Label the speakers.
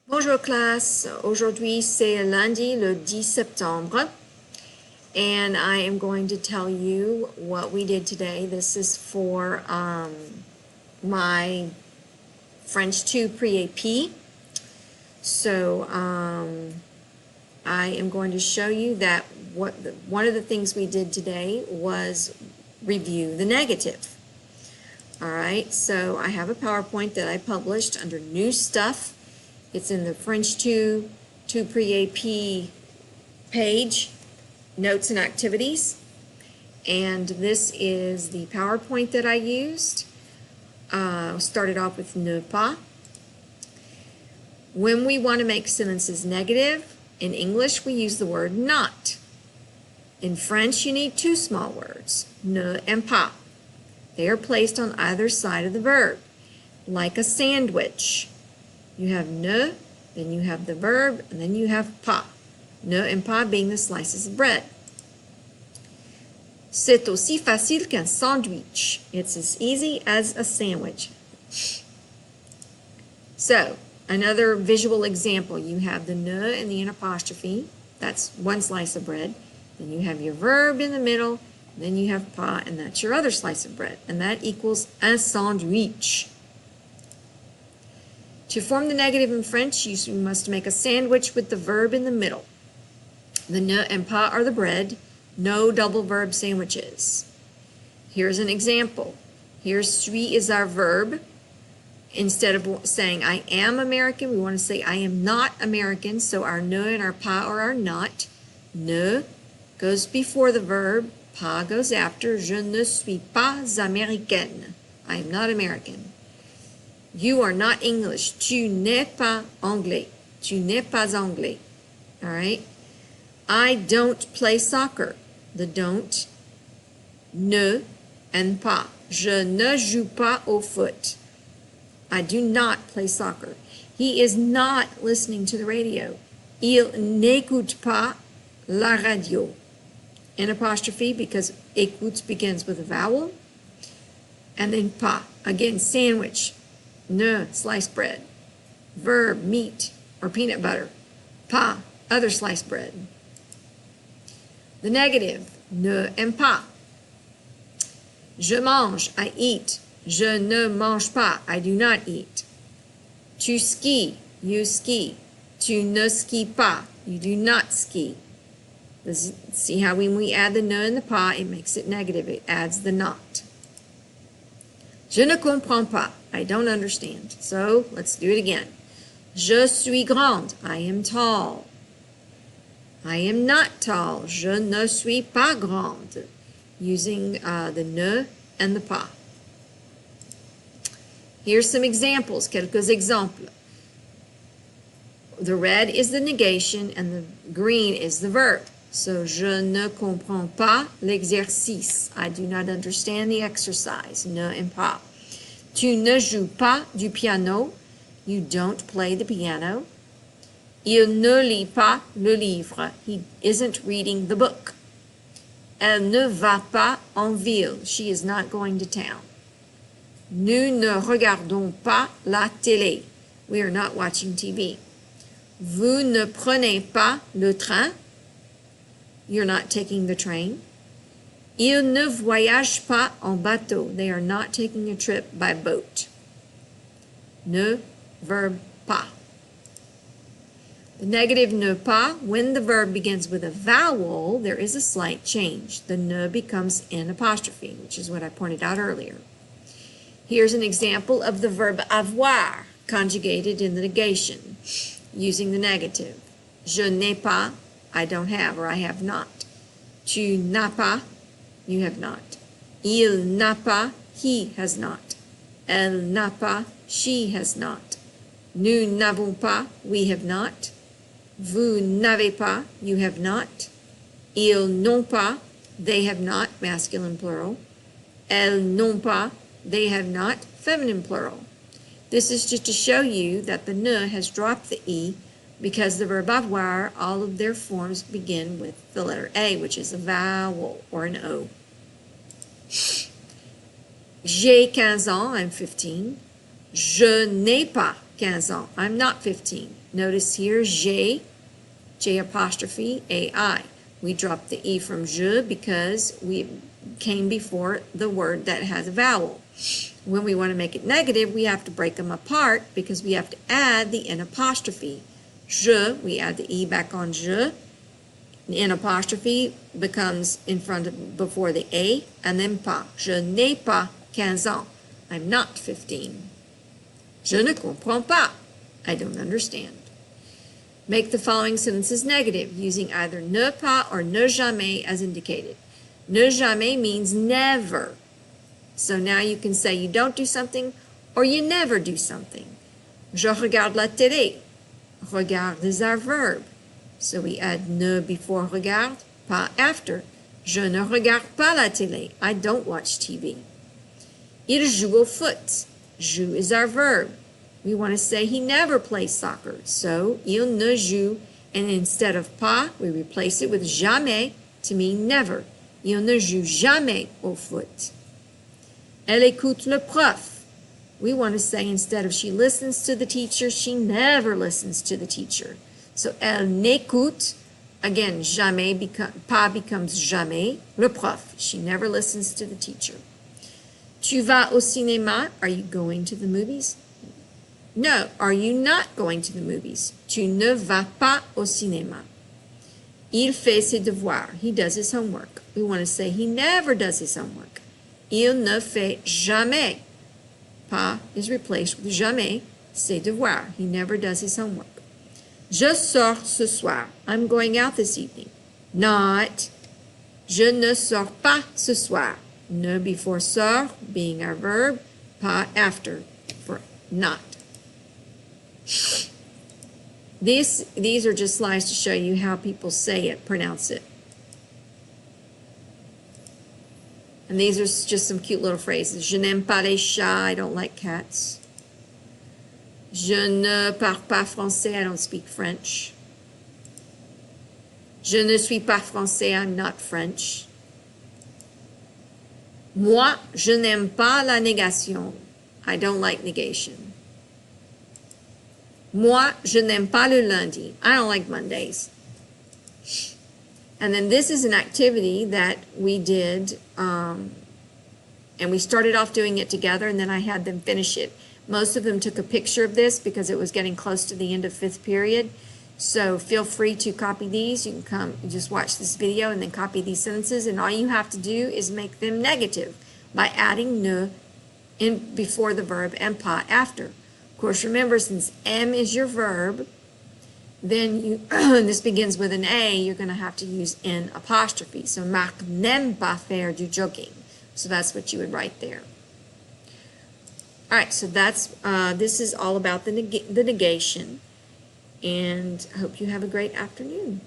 Speaker 1: Bonjour classe, aujourd'hui c'est lundi le 10 septembre and I am going to tell you what we did today. This is for my French 2 pre-AP. So I am going to show you that one of the things we did today was review the negative. All right, so I have a PowerPoint that I published under new stuff. It's in the French 2 pre-AP page, notes and activities. And this is the PowerPoint that I used. Started off with ne pas. When we want to make sentences negative, in English we use the word not. In French you need two small words, ne and pas. They are placed on either side of the verb, like a sandwich. You have ne, then you have the verb, and then you have pas. Ne and pas being the slices of bread. C'est aussi facile qu'un sandwich. It's as easy as a sandwich. So, another visual example. You have the ne and the apostrophe. That's one slice of bread. Then you have your verb in the middle. Then you have pas, and that's your other slice of bread. And that equals un sandwich. To form the negative in French, you must make a sandwich with the verb in the middle. The ne and pas are the bread. No double verb sandwiches. Here's an example. Here, suis is our verb. Instead of saying I am American, we want to say I am not American. So our ne and our pas are our not. Ne goes before the verb. Pas goes after. Je ne suis pas américaine. I am not American. You are not English. Tu n'es pas anglais. Tu n'es pas anglais. All right? I don't play soccer. The don't, ne, and pas. Je ne joue pas au foot. I do not play soccer. He is not listening to the radio. Il n'écoute pas la radio. An apostrophe because écoute begins with a vowel. And then pas. Again, sandwich. Ne, sliced bread. Verb, meat or peanut butter. Pas, other sliced bread. The negative, ne and pas. Je mange, I eat. Je ne mange pas, I do not eat. Tu skis, you ski. Tu ne skis pas, you do not ski. See how when we add the ne and the pas, it makes it negative. It adds the not. Je ne comprends pas. I don't understand. So let's do it again. Je suis grande. I am tall. I am not tall. Je ne suis pas grande. Using the ne and the pas. Here's some examples. Quelques exemples. The red is the negation and the green is the verb. So, je ne comprends pas l'exercice. I do not understand the exercise. Ne and pas. Tu ne joues pas du piano. You don't play the piano. Il ne lit pas le livre. He isn't reading the book. Elle ne va pas en ville. She is not going to town. Nous ne regardons pas la télé. We are not watching TV. Vous ne prenez pas le train. You're not taking the train. Ils ne voyagent pas en bateau. They are not taking a trip by boat. Ne, verb, pas. The negative ne pas, when the verb begins with a vowel, there is a slight change. The ne becomes an apostrophe, which is what I pointed out earlier. Here's an example of the verb avoir, conjugated in the negation, using the negative. Je n'ai pas, I don't have, or I have not. Tu n'as pas, you have not. Il n'a pas, he has not. Elle n'a pas, she has not. Nous n'avons pas, we have not. Vous n'avez pas, you have not. Ils n'ont pas, they have not, masculine plural. Elles n'ont pas, they have not, feminine plural. This is just to show you that the ne has dropped the e because the verb avoir, all of their forms begin with the letter A, which is a vowel or an O. J'ai 15 ans, I'm 15. Je n'ai pas, 15 ans. I'm not 15. Notice here, j'ai, J apostrophe AI. We dropped the E from je because we came before the word that has a vowel. When we want to make it negative, we have to break them apart because we have to add the N apostrophe. Je, we add the E back on je. The N apostrophe becomes in front of, before the A, and then pas. Je n'ai pas 15 ans. I'm not 15. Je ne comprends pas. I don't understand. Make the following sentences negative using either ne pas or ne jamais as indicated. Ne jamais means never. So now you can say you don't do something or you never do something. Je regarde la télé. Regarde is our verb. So we add ne before regarde, pas after. Je ne regarde pas la télé. I don't watch TV. Il joue au foot. Joue is our verb. We want to say he never plays soccer. So, il ne joue, and instead of pas, we replace it with jamais to mean never. Il ne joue jamais au foot. Elle écoute le prof. We want to say instead of she listens to the teacher, she never listens to the teacher. So, elle n'écoute, again, jamais, pas becomes jamais, le prof. She never listens to the teacher. Tu vas au cinéma? Are you going to the movies? No, are you not going to the movies? Tu ne vas pas au cinéma. Il fait ses devoirs. He does his homework. We want to say he never does his homework. Il ne fait jamais. Pas is replaced with jamais, ses devoirs. He never does his homework. Je sors ce soir. I'm going out this evening. Not. Je ne sors pas ce soir. Ne before sors, being our verb, pas after, for not. These are just slides to show you how people say it, pronounce it. And these are just some cute little phrases. Je n'aime pas les chats, I don't like cats. Je ne parle pas français, I don't speak French. Je ne suis pas français, I'm not French. Moi, je n'aime pas la négation. I don't like negation. Moi, je n'aime pas le lundi. I don't like Mondays. And then this is an activity that we did, and we started off doing it together, and then I had them finish it. Most of them took a picture of this because it was getting close to the end of 5th period. So feel free to copy these. You can come and just watch this video and then copy these sentences, and all you have to do is make them negative by adding ne in before the verb and pas after. Of course, remember, since am is your verb, then you this begins with an A, you're going to have to use N apostrophe. So Marc n'aime pas faire du jogging. So that's what you would write there. All right, so that's this is all about the negation, and I hope you have a great afternoon.